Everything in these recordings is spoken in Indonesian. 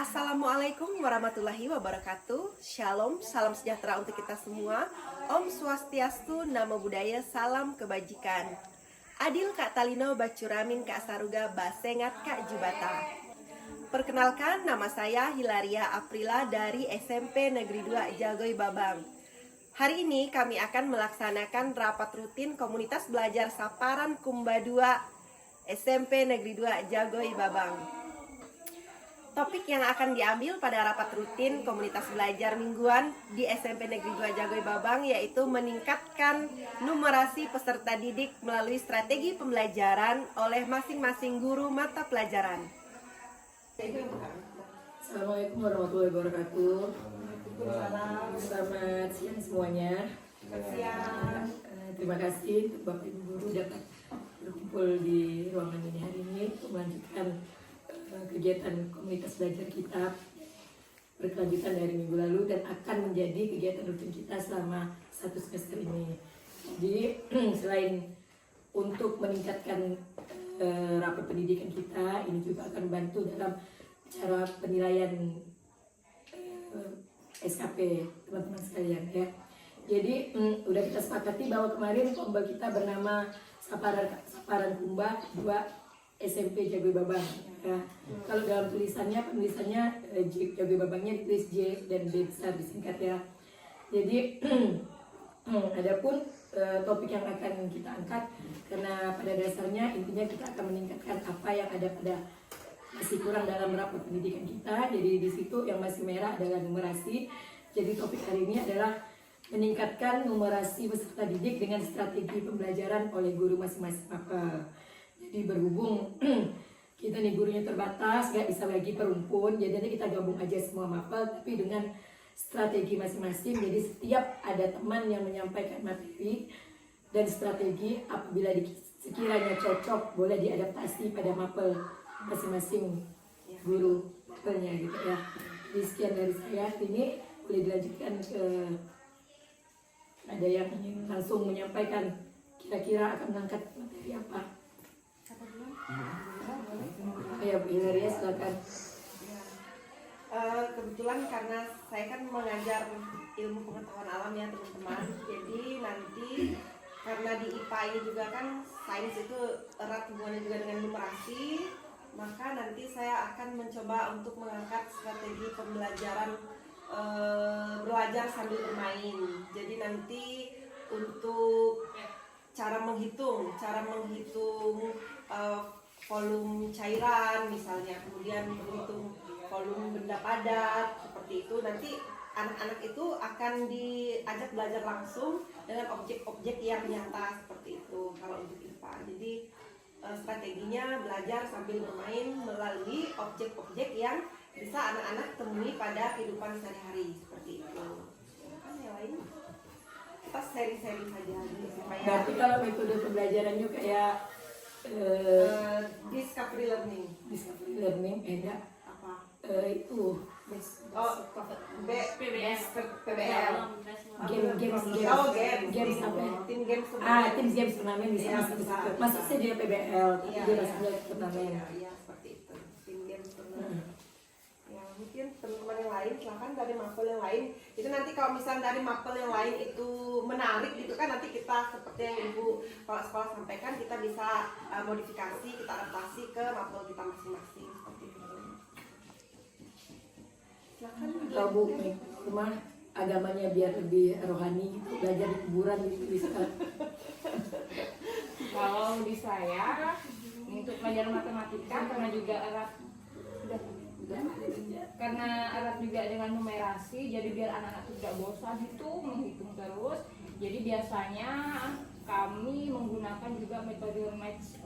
Assalamualaikum warahmatullahi wabarakatuh. Shalom, salam sejahtera untuk kita semua. Om Swastiastu, Namo Buddhaya, salam kebajikan. Adil Kak Talino, Bacuramin Kak Saruga, Basengat Kak Jubata. Perkenalkan, nama saya Hilaria Aprila dari SMP Negeri 2 Jagoy Babang. Hari ini kami akan melaksanakan rapat rutin komunitas belajar Saparan Kumba 2 SMP Negeri 2 Jagoy Babang. Topik yang akan diambil pada rapat rutin komunitas belajar mingguan di SMP Negeri 2 Jagoy Babang yaitu meningkatkan numerasi peserta didik melalui strategi pembelajaran oleh masing-masing guru mata pelajaran. Assalamualaikum warahmatullahi wabarakatuh. Selamat siang semuanya. Terima kasih Bapak Ibu Guru dapat berkumpul di ruangan ini hari ini untuk melanjutkan kegiatan komunitas belajar kita berkelanjutan dari minggu lalu dan akan menjadi kegiatan rutin kita selama 1 semester ini. Jadi selain untuk meningkatkan rapat pendidikan kita, ini juga akan membantu dalam cara penilaian SKP teman-teman sekalian ya. Jadi udah kita sepakati bahwa kemarin lomba kita bernama Saparan Kumba 2 SMP Jagoy Babang ya. Kalau dalam penulisannya Jagoy Babangnya ditulis J dan B besar disingkat ya. Jadi adapun topik yang akan kita angkat, karena pada dasarnya intinya kita akan meningkatkan apa yang ada pada masih kurang dalam rapat pendidikan kita. Jadi di situ yang masih merah adalah numerasi. Jadi topik hari ini adalah meningkatkan numerasi peserta didik dengan strategi pembelajaran oleh guru masing-masing mapel. Jadi berhubung kita nih gurunya terbatas, gak bisa bagi per rumpun, jadi nanti kita gabung aja semua mapel tapi dengan strategi masing-masing. Jadi setiap ada teman yang menyampaikan materi dan strategi, apabila sekiranya cocok boleh diadaptasi pada mapel masing-masing guru mapelnya gitu ya. Jadi sekian dari saya, ini boleh dilanjutkan ke ada yang langsung menyampaikan kira-kira akan mengangkat materi apa. Ya Bu Hilaria, silakan. Kebetulan karena saya kan mengajar ilmu pengetahuan alam ya teman-teman. Jadi nanti karena di IPA ini juga kan sains itu erat hubungannya juga dengan numerasi, maka nanti saya akan mencoba untuk mengangkat strategi pembelajaran belajar sambil bermain. Jadi nanti untuk cara menghitung volume cairan misalnya, kemudian menghitung volume benda padat seperti itu. Nanti anak-anak itu akan diajak belajar langsung dengan objek-objek yang nyata seperti itu kalau untuk IPA. Jadi strateginya belajar sambil bermain melalui objek-objek yang bisa anak-anak temui pada kehidupan sehari-hari seperti itu. Kan yang lain kita sharing-sharing saja supaya. Berarti kalau metode pembelajarannya kayak discovery learning beda apa? Itu PBL. games apa ya? Tim games turnamen bisa ya, masuk ke situ. Masuk saja dia PBL, tapi dia masuknya turnamen. Iya, seperti itu. Tim games turnamen. Ya, mungkin teman-teman yang lain silakan dari mapel yang lain. Itu nanti kalau misalnya dari mapel yang lain itu menarik gitu kan, nanti kita seperti yang Ibu kepala sekolah sampaikan, kita bisa modifikasi, kita adaptasi ke mapel kita masing-masing seperti itu. Silakan Atau Bu, rumah agamanya biar lebih rohani gitu, belajar di kuburan gitu bisa. Kalau di saya untuk pelajaran matematika karena juga erat dengan numerasi, jadi biar anak-anak tidak bosan itu menghitung terus. Jadi biasanya kami menggunakan juga metode max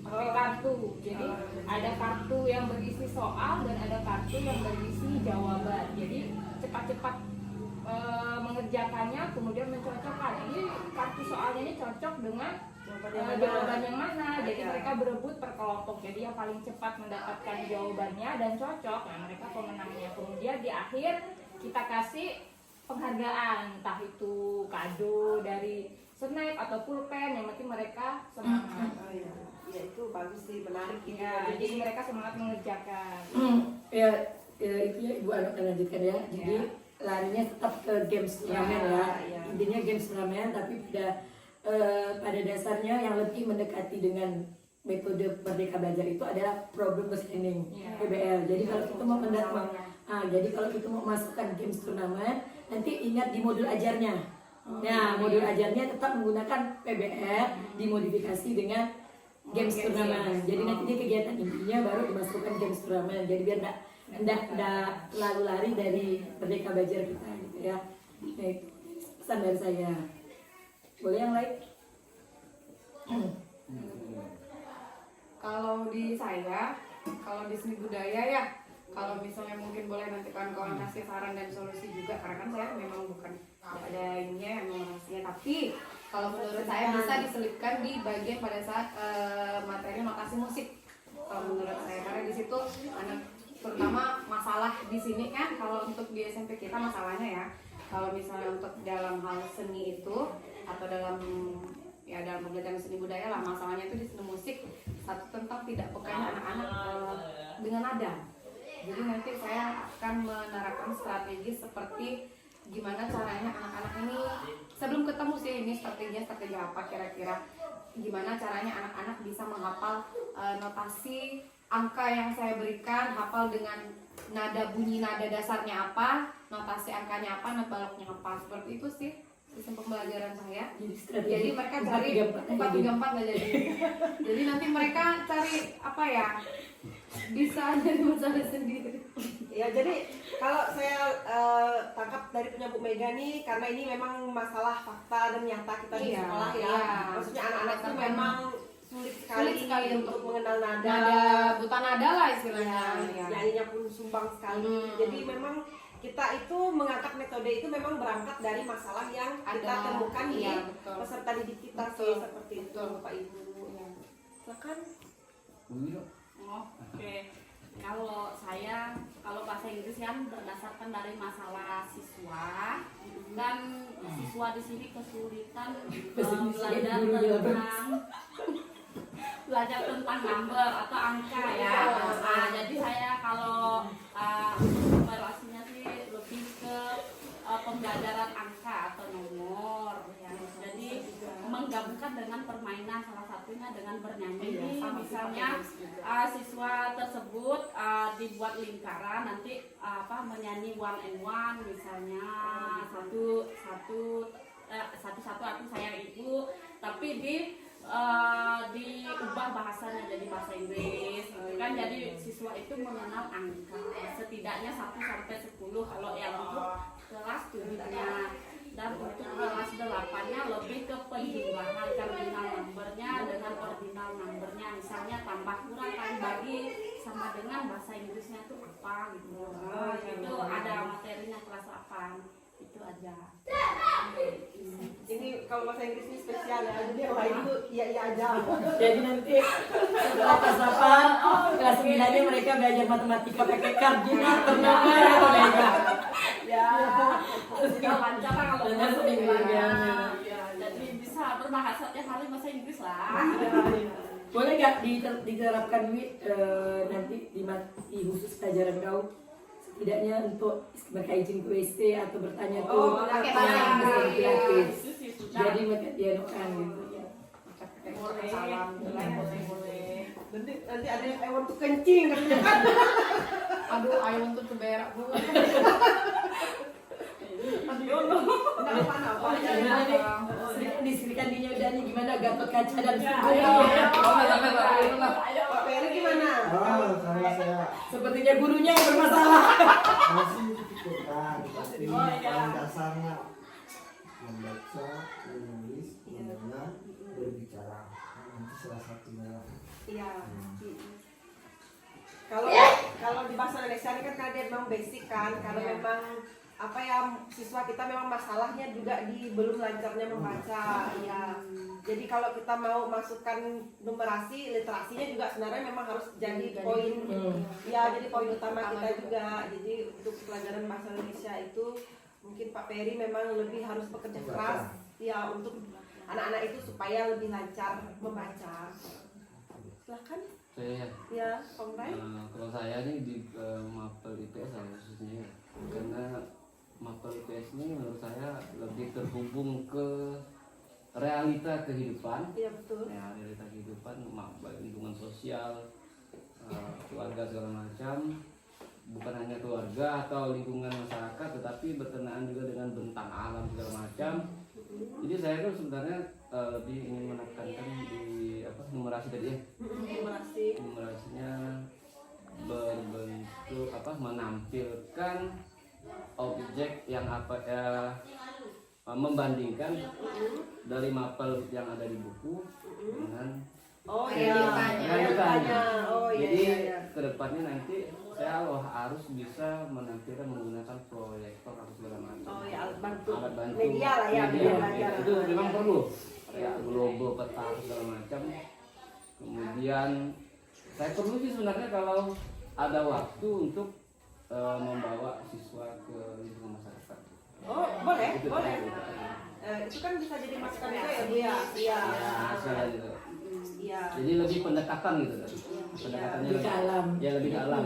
pakai kartu. Jadi ada kartu yang berisi soal dan ada kartu yang berisi jawaban. Jadi cepat-cepat mengerjakannya, kemudian mencocokkan. Ini kartu soalnya ini cocok dengan jawaban yang mana. Jadi mereka berebut per kelompok. Jadi yang paling cepat mendapatkan jawabannya dan cocok, nah mereka pemenangnya. Kemudian di akhir kita kasih penghargaan, entah itu kado dari snack atau pulpen, yang penting mereka semangat. ya itu bagus sih, menarik gitu Ya, ya. jadi mereka semangat mengerjakan. Ya, itu ya Ibu Anu akan lanjutkan ya. Jadi larinya tetap ke games turnamen ya. Intinya games turnamen tapi pada dasarnya yang lebih mendekati dengan metode Merdeka Belajar itu adalah problem listening PBL. Jadi kalau kita mau jadi kalau kita mau masukkan games turnamen, nanti ingat di modul ajarnya. Nah, modul ajarnya tetap menggunakan PBL dimodifikasi dengan games turnamen. Jadi nanti di kegiatan intinya baru dimasukkan games turnamen. Jadi biar enggak lalu lari dari Merdeka Belajar kita gitu ya. Nah, itu pesan dari saya. Boleh yang lain? Kalau di saya, kalau di seni budaya ya, kalau misalnya mungkin boleh nanti kawan-kawan kasih saran dan solusi juga, karena kan saya memang bukan ada ininya memang rahasianya, tapi kalau menurut saya bisa diselipkan di bagian pada saat materi notasi musik. Kalau menurut saya, karena di situ anak terutama masalah di sini kan, kalau untuk di SMP kita masalahnya ya, kalau misalnya untuk dalam hal seni itu atau dalam pembelajaran seni budaya lah, masalahnya itu di seni musik satu tentang tidak pekanya anak-anak dengan nada. Jadi nanti saya akan menerapkan strategi seperti gimana caranya anak-anak ini sebelum ketemu sih ini strategi apa kira-kira, gimana caranya anak-anak bisa menghafal notasi angka yang saya berikan, hafal dengan nada bunyi nada dasarnya apa, notasi angkanya apa, not baloknya apa, seperti itu sih sistem pembelajaran saya. Jadi mereka cari 434 nggak jadi. Jadi nanti mereka cari apa ya, bisa dari masalah sendiri. Ya, jadi kalau saya tangkap dari punya Bu Mega nih, karena ini memang masalah fakta dan nyata kita di sekolah ya. Maksudnya anak-anak itu memang sulit sekali untuk mengenal nada buta nada lah istilahnya. Nyanyinya pun sumbang sekali. Jadi memang kita itu mengangkat metode itu memang berangkat dari masalah yang kita temukan di peserta didik kita sih, seperti itu Bapak Ibu. Silakan. Oke, kalau saya, kalau bahasa Inggris kan berdasarkan dari masalah siswa, dan siswa di sini kesulitan belajar tentang number atau angka ya. Nah, jadi saya kalau numerasinya sih lebih ke pembelajaran angka atau nomor ya. Jadi menggabungkan dengan permainan, salah satunya dengan bernyanyi. Misalnya siswa tersebut dibuat lingkaran, nanti menyanyi one and one, misalnya satu aku sayang ibu, tapi diubah bahasanya jadi bahasa Inggris kan, jadi siswa itu mengenal angka setidaknya 1 sampai 10 kalau yang untuk kelas 7-nya, dan untuk kelas 8-nya lebih ke penjumlahan cardinal numbernya dengan ordinal numbernya, misalnya tambah kurang kali bagi sama dengan bahasa Inggrisnya itu apa gitu. Itu ada materinya kelas 8 itu aja. Ini kalau bahasa Inggris ini spesial ya, jadi yang lain itu iya aja. Jadi nanti setelah kelas 8, kelas 9-nya mereka belajar matematika pakai kardinal ternama ya mereka. Ya. Lancar lah kalau Lancar seminggu ya. Jadi bisa berbahasa tiap hari bahasa Inggris lah. Boleh nggak diterapkan nanti di khusus pelajaran kau? Setidaknya untuk mereka izin ke WC atau bertanya tuh pakai yang bahasa bisa Inggris. gratis. Sudah. Jadi mereka dianukan gitu ya. Boleh. Nanti ada yang I want to kencing katanya kan. Aduh, I want to berak bu. Enggak apa-apa. Disirikan dinya udah nih gimana Gatot Kaca dan Pak Peri gimana? Saya sepertinya gurunya yang bermasalah. masih dipikirkan, tapi paling dasarnya membaca, menulis, mendengar, berbicara. Nanti salah satunya. Iya. Kalau di bahasa Indonesia ini kan karena dia memang basic kan, karena memang apa ya, siswa kita memang masalahnya juga di belum lancarnya membaca ya. Jadi kalau kita mau masukkan numerasi, literasinya juga sebenarnya memang harus jadi poin ya, jadi poin utama kita juga. Jadi untuk pelajaran bahasa Indonesia itu mungkin Pak Peri memang lebih harus bekerja keras ya untuk anak-anak itu supaya lebih lancar membaca. Silakan. Saya Ya, Komrai. kalau saya nih di Mapel IPS khususnya ya. Karena Mapel IPS ini menurut saya lebih terhubung ke realita kehidupan. Iya betul. Ya, realita kehidupan, lingkungan sosial, keluarga segala macam. Bukan hanya keluarga atau lingkungan masyarakat, tetapi berkenaan juga dengan bentang alam segala macam. Jadi saya kan sebenarnya lebih ingin menekankan di numerasi tadi ya. Numerasinya berbentuk menampilkan objek yang membandingkan dari mapel yang ada di buku dengan Oh realitanya. Oh iya. Jadi Iya. kedepannya nanti saya harus bisa menampilkan menggunakan proyektor atau segala macam. Oh ya, alat bantu. Alat bantu. Media lah ya, Media. media belajar. Itu memang perlu. Kayak globe, peta segala macam. Kemudian saya perlu sih sebenarnya kalau ada waktu untuk membawa siswa ke lingkungan masyarakat. Oh, boleh, Itu boleh. perlu. Itu kan bisa jadi masukan juga ya, Bu ya. Iya. Nah, saya gitu. Iya. Jadi lebih pendekatan gitu tadi. Pendekatannya Lebih ke alam. Ya lebih ke alam.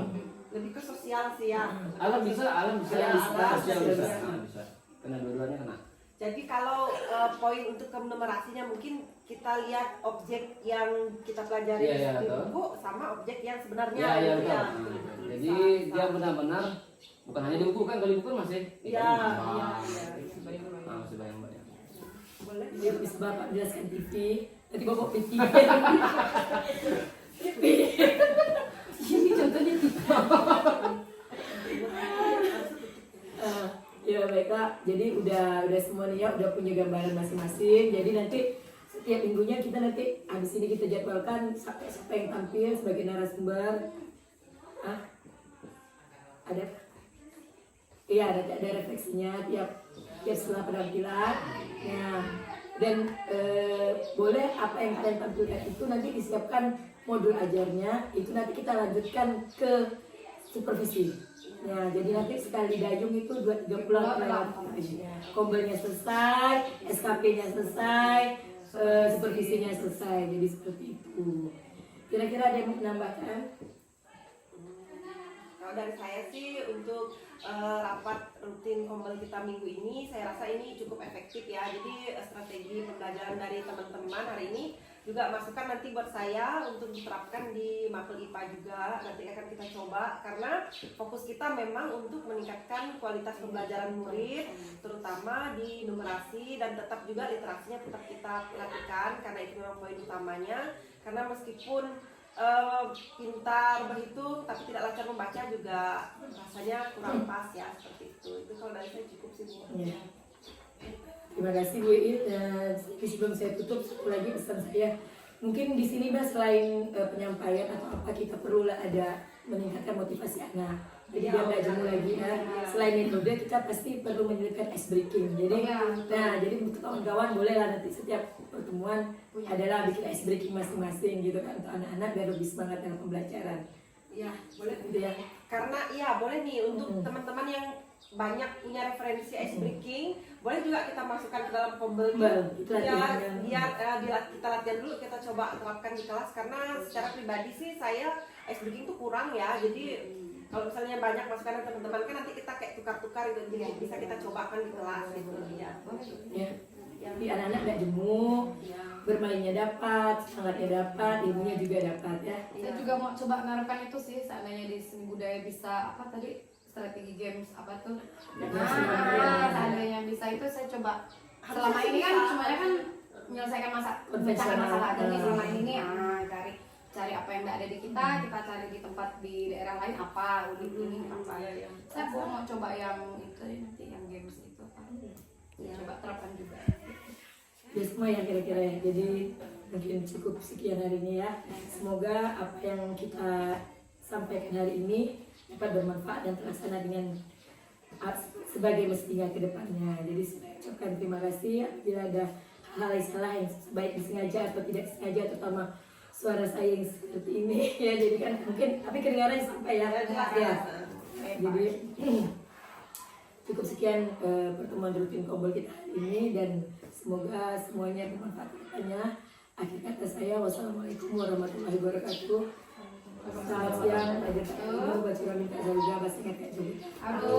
Lebih ke sosial sih ya. Alam bisa. Ya, Sosial bisa. bisa. Nah, bisa. Kena dua-duanya kena. Jadi kalau poin untuk numerasinya mungkin kita lihat objek yang kita pelajari Iya, di betul. buku sama objek yang sebenarnya. Ya, ya, gitu betul. ya. Nah, Betul-betul jadi bisa. dia benar-benar bukan hanya di buku kan, kalau di buku kan masih Iya, iya, iya. masih banyak. Boleh. Dia bisa bapak jelaskan TV, nanti bapak PT. TV. Ini contohnya TV. Ya baiklah, jadi udah semua nih ya, udah punya gambaran masing-masing. Jadi nanti setiap minggunya kita nanti habis ini kita jadwalkan siapa yang tampil sebagai narasumber. Ada? Iya, ada refleksinya tiap setelah penampilan. Nah, dan boleh apa yang kalian tampilkan itu nanti disiapkan modul ajarnya, itu nanti kita lanjutkan ke supervisi. Ya, jadi nanti sekali dayung itu 2-3 bulan lewat. Kombelnya selesai, SKP-nya selesai, supervisinya selesai. Jadi seperti itu. Kira-kira ada yang mau menambahkan? Kalau dari saya sih untuk rapat rutin kombel kita minggu ini, saya rasa ini cukup efektif ya. Jadi strategi pembelajaran dari teman-teman hari ini juga masukan nanti buat saya untuk diterapkan di Mapel IPA juga. Nanti akan kita coba karena fokus kita memang untuk meningkatkan kualitas pembelajaran murid, terutama di numerasi, dan tetap juga literasinya tetap kita perhatikan karena itu memang poin utamanya. Karena meskipun pintar berhitung tapi tidak lancar membaca juga rasanya kurang pas ya, seperti itu. Itu kalau dari saya cukup sih, Bu. Ya. Terima kasih Bu Iit. Sebelum saya tutup, satu lagi pesan saya. Mungkin di sini Mbak selain penyampaian atau apa, kita perlu ada meningkatkan motivasi anak. Jadi dia nggak jemu lagi ya. Selain metode, kita pasti perlu menyelipkan ice breaking. Jadi, jadi untuk kawan-kawan bolehlah nanti setiap pertemuan adalah bikin ice breaking masing-masing gitu kan untuk anak-anak biar lebih semangat dalam pembelajaran. Ya, boleh. Gitu ya. Karena iya boleh nih untuk teman-teman yang banyak punya referensi ice breaking, boleh juga kita masukkan ke dalam kombel Itu ya, latihan. biar kita latihan dulu, kita coba terapkan di kelas. Karena secara pribadi sih saya ice breaking tuh kurang ya. Jadi kalau misalnya banyak masukan dari teman-teman kan nanti kita kayak tukar-tukar gitu, jadi bisa kita cobakan di kelas gitu ya. Ya. Jadi anak-anak nggak jemu, bermainnya dapat, semangatnya dapat, ilmunya juga dapat ya. Saya juga mau coba menerapkan itu sih, seandainya di seni budaya bisa apa tadi strategi games apa tuh. Seandainya bisa itu saya coba. Selama ini kan semuanya kan menyelesaikan memecahkan masalah. Jadi selama ini cari apa yang tidak ada di kita cari di tempat di daerah lain apa, unik apa. Saya mau coba yang itu nanti yang games itu apa. Coba terapkan juga. Ya semua yang kira-kira ya. Jadi mungkin cukup sekian hari ini ya. Semoga apa yang kita sampaikan hari ini dapat bermanfaat dan terlaksana dengan sebagai mestinya ke depannya. Jadi saya ucapkan terima kasih apabila ada hal yang salah yang baik disengaja atau tidak sengaja, terutama suara saya yang seperti ini ya. Jadi kan mungkin tapi kedengaran sampai ya. Ya. Jadi cukup sekian pertemuan rutin kombel kita hari ini dan semoga semuanya bermanfaat kedepannya. Akhir kata saya, wassalamualaikum warahmatullahi wabarakatuh. Selamat siang, Pak Jatah Ibu, Baca Ramin Kak Zauja, Basket Kak Jumita. Aduh,